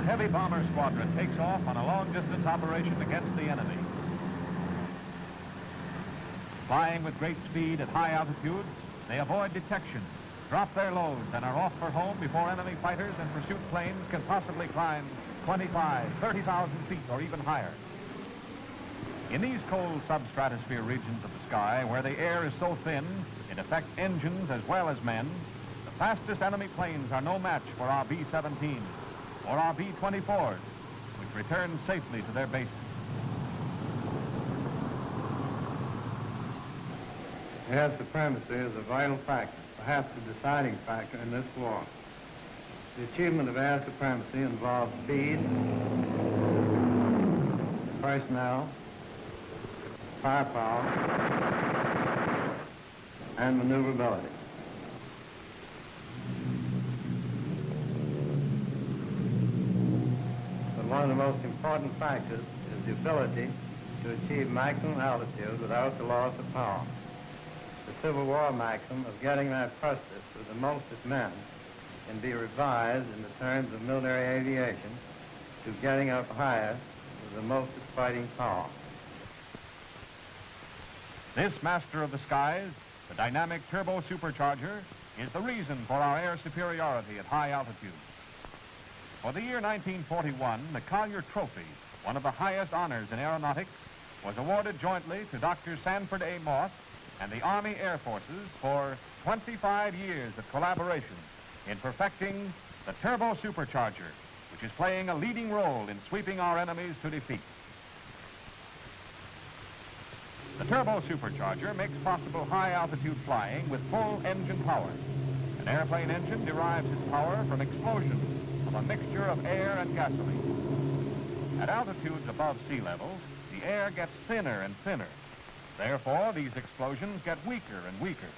heavy bomber squadron takes off on a long-distance operation against the enemy. Flying with great speed at high altitudes, they avoid detection, drop their loads, and are off for home before enemy fighters and pursuit planes can possibly climb 25, 30,000 feet or even higher. In these cold substratosphere regions of the sky, where the air is so thin, it affects engines as well as men, the fastest enemy planes are no match for our B-17 or our B-24s, which return safely to their bases. Air supremacy is a vital factor, perhaps the deciding factor in this war. The achievement of air supremacy involves speed, personnel, firepower, and maneuverability. But one of the most important factors is the ability to achieve maximum altitude without the loss of power. The Civil War maxim of getting that fastest with the mostest men can be revised in the terms of military aviation to getting up higher with the mostest fighting power. This master of the skies, the dynamic turbo supercharger, is the reason for our air superiority at high altitudes. For the year 1941, the Collier Trophy, one of the highest honors in aeronautics, was awarded jointly to Dr. Sanford A. Moss and the Army Air Forces for 25 years of collaboration in perfecting the turbo supercharger, which is playing a leading role in sweeping our enemies to defeat. The turbo supercharger makes possible high-altitude flying with full engine power. An airplane engine derives its power from explosions of a mixture of air and gasoline. At altitudes above sea level, the air gets thinner and thinner. Therefore, these explosions get weaker and weaker.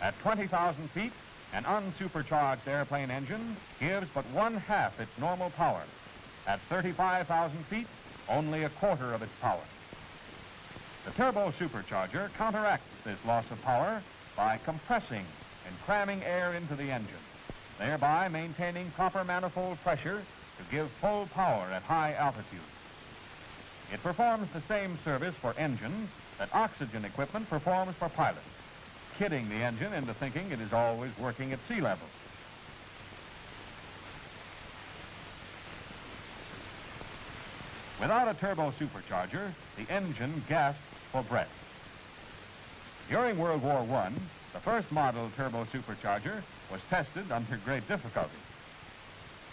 At 20,000 feet, an unsupercharged airplane engine gives but one-half its normal power. At 35,000 feet, only a quarter of its power. The turbo supercharger counteracts this loss of power by compressing and cramming air into the engine, thereby maintaining proper manifold pressure to give full power at high altitudes. It performs the same service for engines that oxygen equipment performs for pilots, kidding the engine into thinking it is always working at sea level. Without a turbo supercharger, the engine gasps for breath. During World War I, the first model turbo supercharger was tested under great difficulty.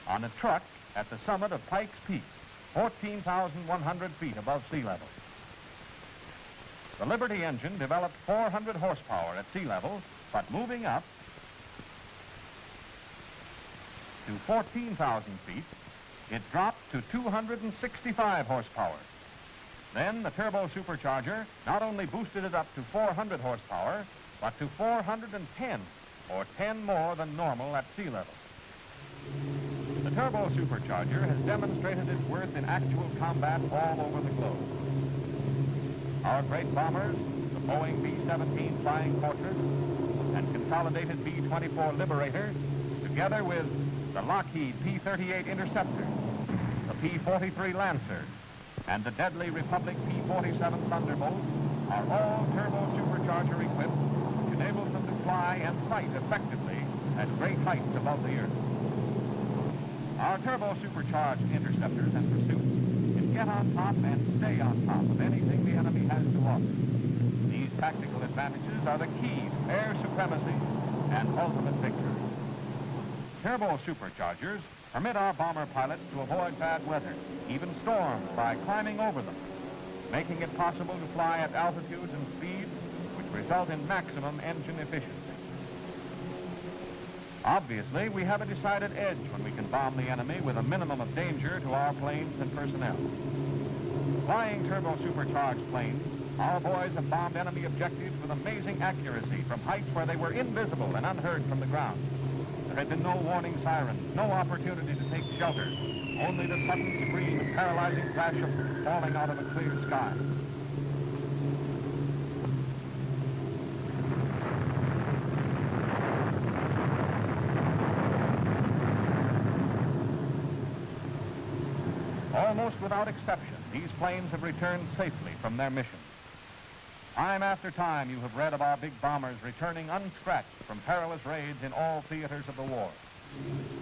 On a truck at the summit of Pikes Peak, 14,100 feet above sea level. The Liberty engine developed 400 horsepower at sea level, but moving up to 14,000 feet, it dropped to 265 horsepower. Then the turbo supercharger not only boosted it up to 400 horsepower, but to 410, or 10 more than normal at sea level. The turbo supercharger has demonstrated its worth in actual combat all over the globe. Our great bombers, the Boeing B-17 Flying Fortress and consolidated B-24 Liberator, together with the Lockheed P-38 Interceptor, the P-43 Lancer, and the deadly Republic P-47 Thunderbolt, are all turbo supercharger equipped, which enables them to fly and fight effectively at great heights above the earth. Our turbo supercharged interceptors and pursuits can get on top and stay on top of anything the enemy has to offer. These tactical advantages are the key to air supremacy and ultimate victory. Turbo superchargers permit our bomber pilots to avoid bad weather, even storms, by climbing over them, making it possible to fly at altitudes and speeds which result in maximum engine efficiency. Obviously, we have a decided edge when we can bomb the enemy with a minimum of danger to our planes and personnel. Flying turbo supercharged planes, our boys have bombed enemy objectives with amazing accuracy from heights where they were invisible and unheard from the ground. There had been no warning sirens, no opportunity to take shelter, only the sudden scream and paralyzing flash of falling out of a clear sky. Almost without exception, these planes have returned safely from their mission. Time after time, you have read of our big bombers returning unscratched from perilous raids in all theaters of the war.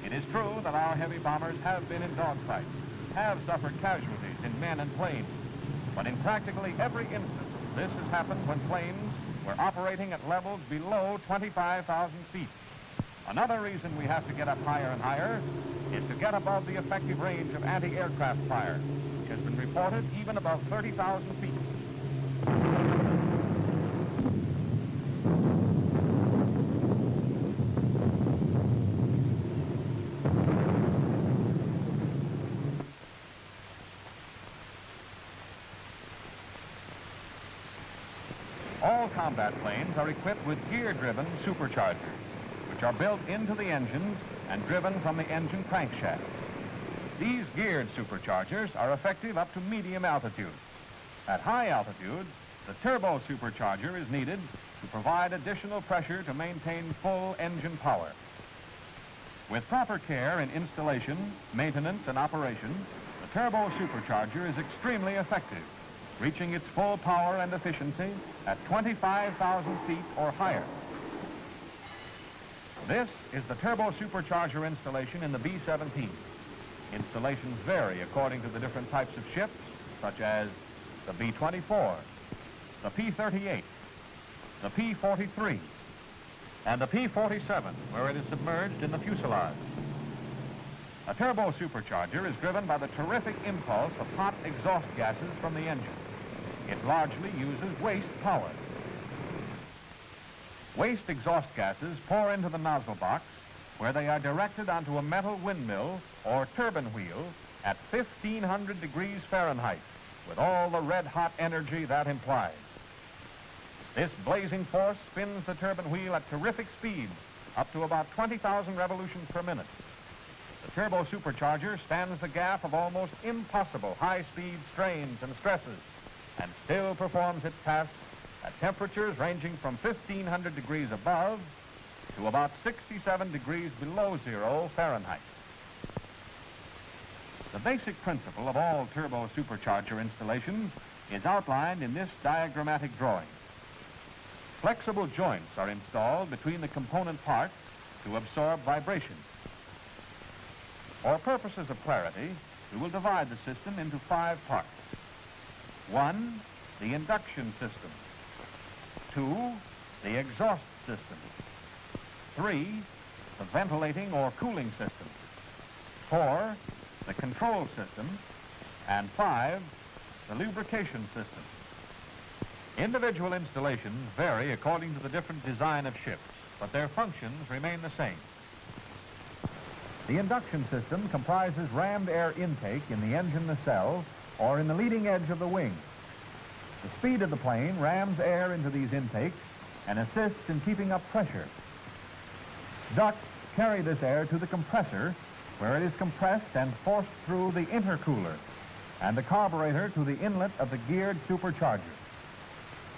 It is true that our heavy bombers have been in dogfights, have suffered casualties in men and planes, but in practically every instance, this has happened when planes were operating at levels below 25,000 feet. Another reason we have to get up higher and higher is to get above the effective range of anti-aircraft fire, which has been reported even above 30,000 feet. All combat planes are equipped with gear-driven superchargers, which are built into the engines and driven from the engine crankshaft. These geared superchargers are effective up to medium altitude. At high altitude, the turbo supercharger is needed to provide additional pressure to maintain full engine power. With proper care in installation, maintenance, and operation, the turbo supercharger is extremely effective, reaching its full power and efficiency at 25,000 feet or higher. This is the turbo supercharger installation in the B-17. Installations vary according to the different types of ships, such as the B-24, the P-38, the P-43, and the P-47, where it is submerged in the fuselage. A turbo supercharger is driven by the terrific impulse of hot exhaust gases from the engine. It largely uses waste power. Waste exhaust gases pour into the nozzle box, where they are directed onto a metal windmill or turbine wheel at 1,500 degrees Fahrenheit, with all the red-hot energy that implies. This blazing force spins the turbine wheel at terrific speeds, up to about 20,000 revolutions per minute. The turbo supercharger stands the gaff of almost impossible high-speed strains and stresses, and still performs its task at temperatures ranging from 1,500 degrees above to about 67 degrees below zero Fahrenheit. The basic principle of all turbo supercharger installations is outlined in this diagrammatic drawing. Flexible joints are installed between the component parts to absorb vibration. For purposes of clarity, we will divide the system into 5 parts. 1, the induction system. 2, the exhaust system. 3, the ventilating or cooling system. 4, the control system. And 5, the lubrication system. Individual installations vary according to the different design of ships, but their functions remain the same. The induction system comprises rammed air intake in the engine nacelle or in the leading edge of the wing. The speed of the plane rams air into these intakes and assists in keeping up pressure. Ducts carry this air to the compressor, where it is compressed and forced through the intercooler, and the carburetor to the inlet of the geared supercharger.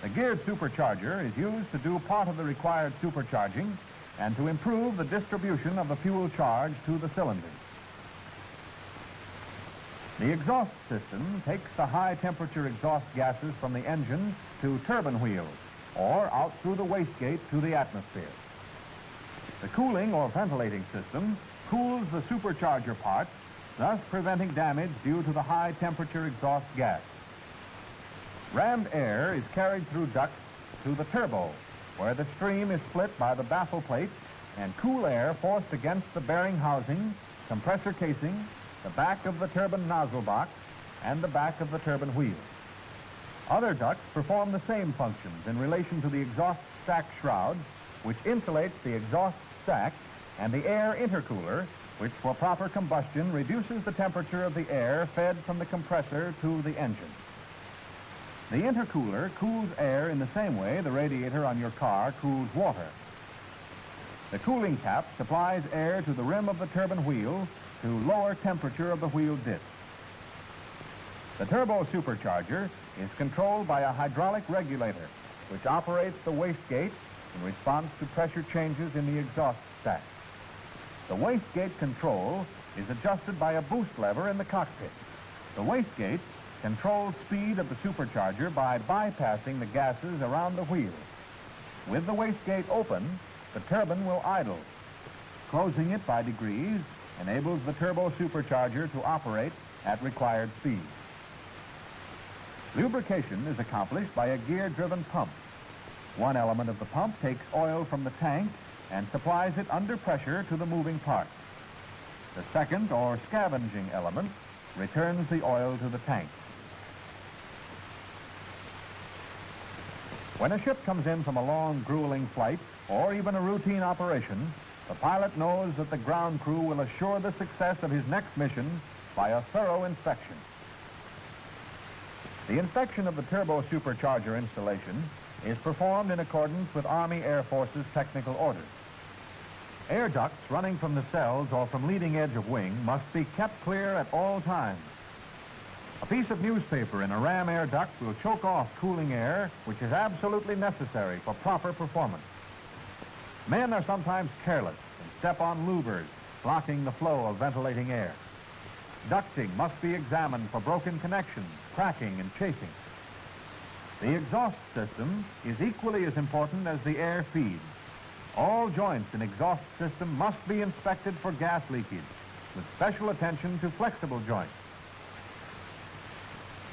The geared supercharger is used to do part of the required supercharging and to improve the distribution of the fuel charge to the cylinders. The exhaust system takes the high-temperature exhaust gases from the engine to turbine wheels or out through the wastegate to the atmosphere. The cooling or ventilating system cools the supercharger parts, thus preventing damage due to the high-temperature exhaust gas. Rammed air is carried through ducts to the turbo, where the stream is split by the baffle plate and cool air forced against the bearing housing, compressor casing, the back of the turbine nozzle box, and the back of the turbine wheel. Other ducts perform the same functions in relation to the exhaust stack shroud, which insulates the exhaust stack, and the air intercooler, which for proper combustion reduces the temperature of the air fed from the compressor to the engine. The intercooler cools air in the same way the radiator on your car cools water. The cooling cap supplies air to the rim of the turbine wheel to lower temperature of the wheel disc. The turbo supercharger is controlled by a hydraulic regulator, which operates the wastegate in response to pressure changes in the exhaust stack. The wastegate control is adjusted by a boost lever in the cockpit. The wastegate controls speed of the supercharger by bypassing the gases around the wheel. With the wastegate open, the turbine will idle. Closing it by degrees enables the turbo supercharger to operate at required speed. Lubrication is accomplished by a gear-driven pump. One element of the pump takes oil from the tank and supplies it under pressure to the moving parts. The second, or scavenging element, returns the oil to the tank. When a ship comes in from a long, grueling flight, or even a routine operation, the pilot knows that the ground crew will assure the success of his next mission by a thorough inspection. The inspection of the turbo supercharger installation is performed in accordance with Army Air Force's technical orders. Air ducts running from the cells or from leading edge of wing must be kept clear at all times. A piece of newspaper in a ram air duct will choke off cooling air, which is absolutely necessary for proper performance. Men are sometimes careless and step on louvers, blocking the flow of ventilating air. Ducting must be examined for broken connections, cracking, and chafing. The exhaust system is equally as important as the air feed. All joints in exhaust system must be inspected for gas leakage, with special attention to flexible joints.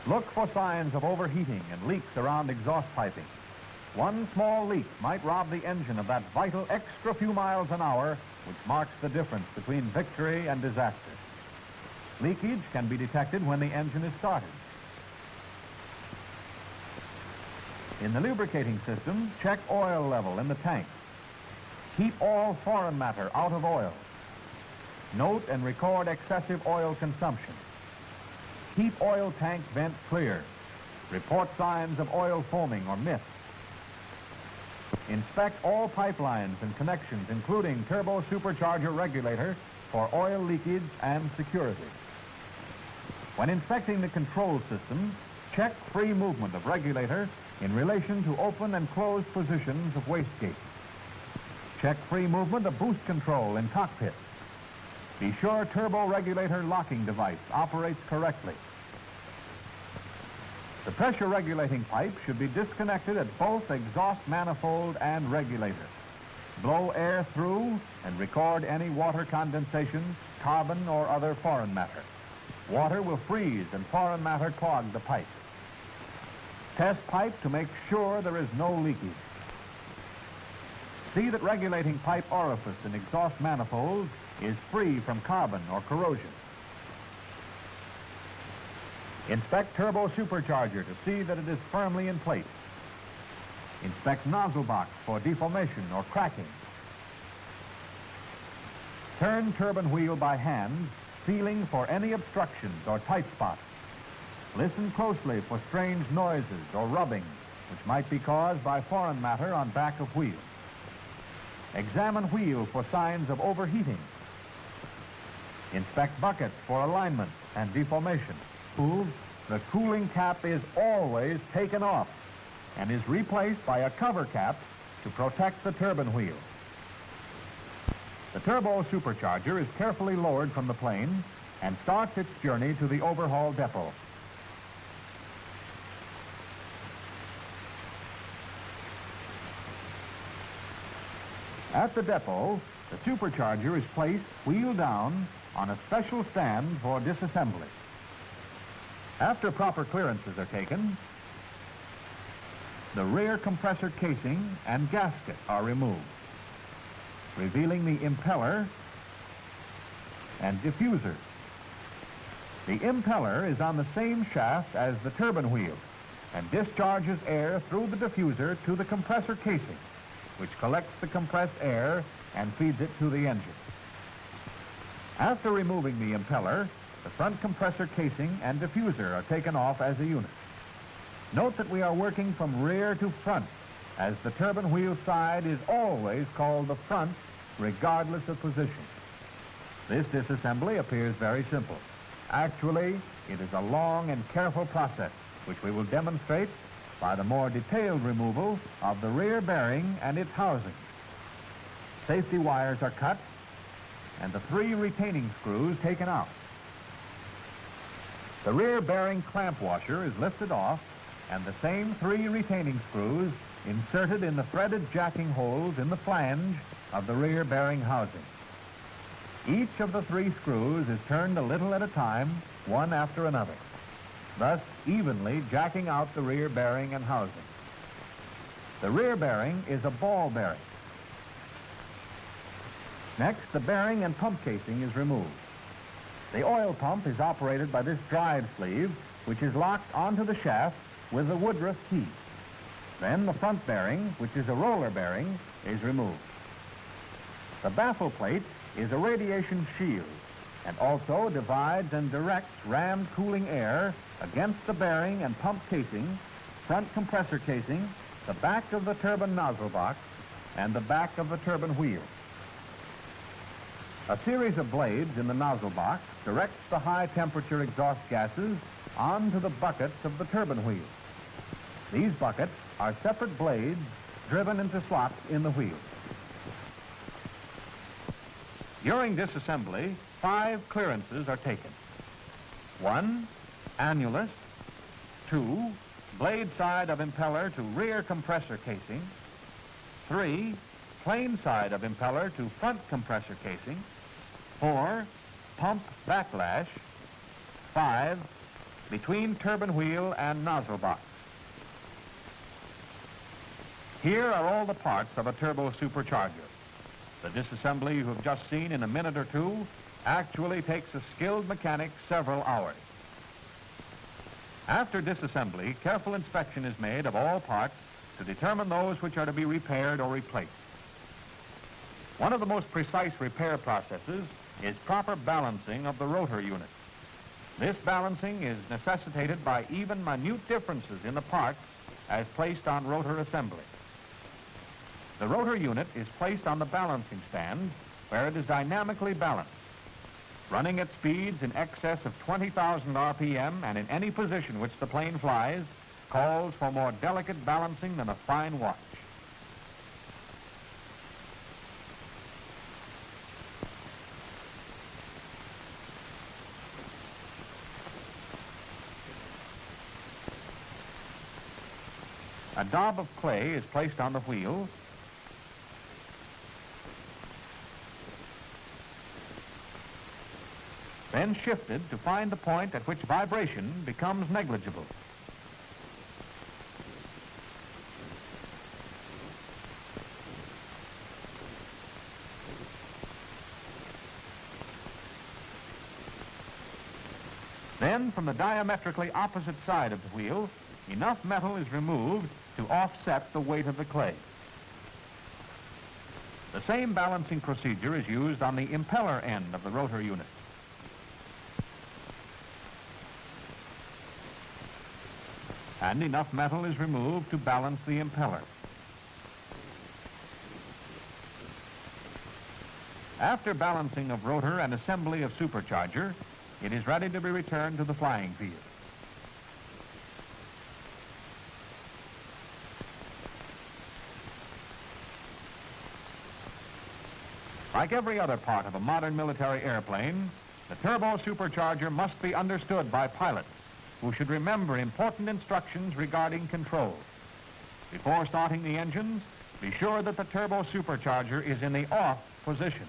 Look for signs of overheating and leaks around exhaust piping. One small leak might rob the engine of that vital extra few miles an hour which marks the difference between victory and disaster. Leakage can be detected when the engine is started. In the lubricating system, check oil level in the tank. Keep all foreign matter out of oil. Note and record excessive oil consumption. Keep oil tank vent clear. Report signs of oil foaming or mist. Inspect all pipelines and connections, including turbo supercharger regulator, for oil leakage and security. When inspecting the control system, check free movement of regulator in relation to open and closed positions of wastegate. Check free movement of boost control in cockpit. Be sure turbo regulator locking device operates correctly. The pressure regulating pipe should be disconnected at both exhaust manifold and regulator. Blow air through and record any water condensation, carbon, or other foreign matter. Water will freeze and foreign matter clog the pipe. Test pipe to make sure there is no leakage. See that regulating pipe orifice in exhaust manifolds is free from carbon or corrosion. Inspect turbo supercharger to see that it is firmly in place. Inspect nozzle box for deformation or cracking. Turn turbine wheel by hand, feeling for any obstructions or tight spots. Listen closely for strange noises or rubbing, which might be caused by foreign matter on back of wheel. Examine wheel for signs of overheating. Inspect buckets for alignment and deformation. The cooling cap is always taken off and is replaced by a cover cap to protect the turbine wheel. The turbo supercharger is carefully lowered from the plane and starts its journey to the overhaul depot. At the depot, the supercharger is placed wheel down on a special stand for disassembly. After proper clearances are taken, the rear compressor casing and gasket are removed, revealing the impeller and diffuser. The impeller is on the same shaft as the turbine wheel and discharges air through the diffuser to the compressor casing, which collects the compressed air and feeds it to the engine. After removing the impeller, the front compressor casing and diffuser are taken off as a unit. Note that we are working from rear to front, as the turbine wheel side is always called the front, regardless of position. This disassembly appears very simple. Actually, it is a long and careful process, which we will demonstrate by the more detailed removal of the rear bearing and its housing. Safety wires are cut and the 3 retaining screws taken out. The rear bearing clamp washer is lifted off, and the same 3 retaining screws inserted in the threaded jacking holes in the flange of the rear bearing housing. Each of the 3 screws is turned a little at a time, one after another, thus evenly jacking out the rear bearing and housing. The rear bearing is a ball bearing. Next, the bearing and pump casing is removed. The oil pump is operated by this drive sleeve, which is locked onto the shaft with the Woodruff key. Then the front bearing, which is a roller bearing, is removed. The baffle plate is a radiation shield and also divides and directs rammed cooling air against the bearing and pump casing, front compressor casing, the back of the turbine nozzle box, and the back of the turbine wheel. A series of blades in the nozzle box directs the high-temperature exhaust gases onto the buckets of the turbine wheel. These buckets are separate blades driven into slots in the wheel. During disassembly, 5 clearances are taken. 1, annulus. 2, blade side of impeller to rear compressor casing. 3, plane side of impeller to front compressor casing. 4, pump backlash. 5, between turbine wheel and nozzle box. Here are all the parts of a turbo supercharger. The disassembly you have just seen in a minute or 2 actually takes a skilled mechanic several hours. After disassembly, careful inspection is made of all parts to determine those which are to be repaired or replaced. One of the most precise repair processes is proper balancing of the rotor unit. This balancing is necessitated by even minute differences in the parts as placed on rotor assembly. The rotor unit is placed on the balancing stand where it is dynamically balanced. Running at speeds in excess of 20,000 RPM and in any position which the plane flies calls for more delicate balancing than a fine watch. A daub of clay is placed on the wheel, then shifted to find the point at which vibration becomes negligible. Then, from the diametrically opposite side of the wheel, enough metal is removed to offset the weight of the clay. The same balancing procedure is used on the impeller end of the rotor unit. And enough metal is removed to balance the impeller. After balancing of rotor and assembly of supercharger, it is ready to be returned to the flying field. Like every other part of a modern military airplane, the turbo supercharger must be understood by pilots who should remember important instructions regarding control. Before starting the engines, be sure that the turbo supercharger is in the off position.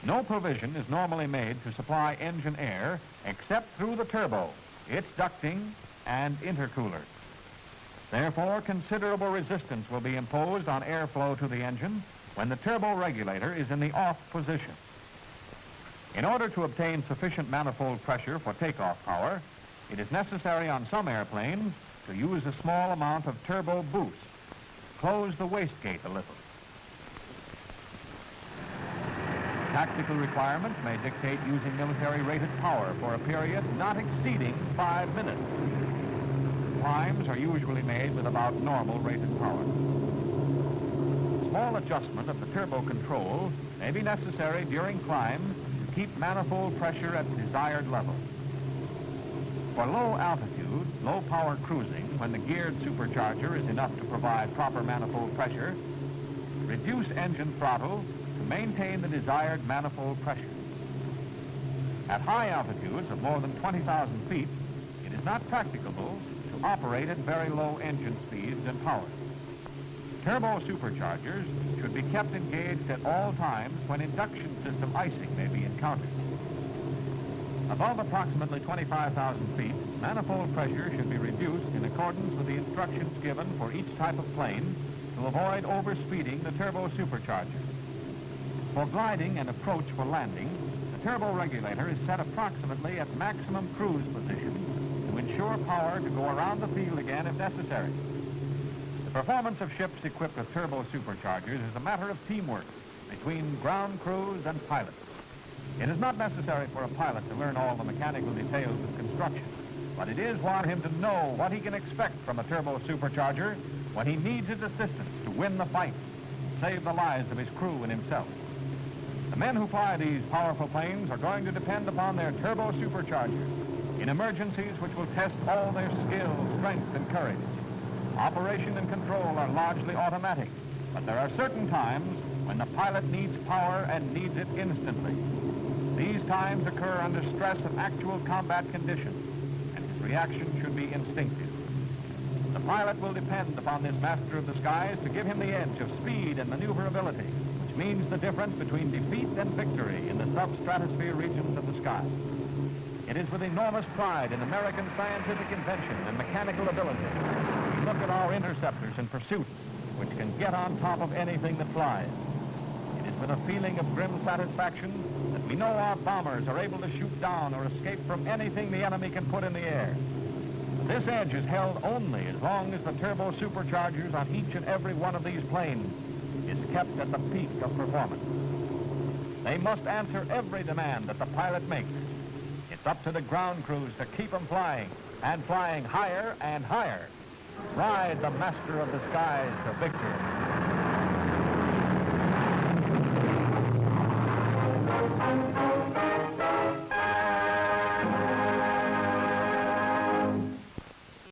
No provision is normally made to supply engine air except through the turbo, its ducting, and intercoolers. Therefore, considerable resistance will be imposed on airflow to the engine when the turbo regulator is in the off position. In order to obtain sufficient manifold pressure for takeoff power, it is necessary on some airplanes to use a small amount of turbo boost. Close the wastegate a little. Tactical requirements may dictate using military rated power for a period not exceeding 5 minutes. Climbs are usually made with about normal rated power. Small adjustment of the turbo control may be necessary during climb to keep manifold pressure at the desired level. For low altitude, low power cruising, when the geared supercharger is enough to provide proper manifold pressure, reduce engine throttle to maintain the desired manifold pressure. At high altitudes of more than 20,000 feet, it is not practicable to operate at very low engine speeds and power. Turbo superchargers should be kept engaged at all times when induction system icing may be encountered. Above approximately 25,000 feet, manifold pressure should be reduced in accordance with the instructions given for each type of plane to avoid overspeeding the turbo supercharger. For gliding and approach for landing, the turbo regulator is set approximately at maximum cruise position to ensure power to go around the field again if necessary. The performance of ships equipped with turbo superchargers is a matter of teamwork between ground crews and pilots. It is not necessary for a pilot to learn all the mechanical details of construction, but it is for him to know what he can expect from a turbo supercharger when he needs its assistance to win the fight, save the lives of his crew and himself. The men who fly these powerful planes are going to depend upon their turbo superchargers in emergencies which will test all their skill, strength, and courage. Operation and control are largely automatic, but there are certain times when the pilot needs power and needs it instantly. These times occur under stress of actual combat conditions, and his reaction should be instinctive. The pilot will depend upon this master of the skies to give him the edge of speed and maneuverability, which means the difference between defeat and victory in the substratosphere regions of the sky. It is with enormous pride in American scientific invention and mechanical ability we look at our interceptors in pursuit, which can get on top of anything that flies. It is with a feeling of grim satisfaction that we know our bombers are able to shoot down or escape from anything the enemy can put in the air. This edge is held only as long as the turbo superchargers on each and every one of these planes is kept at the peak of performance. They must answer every demand that the pilot makes. It's up to the ground crews to keep them flying, and flying higher and higher. Ride the master of the skies to victory.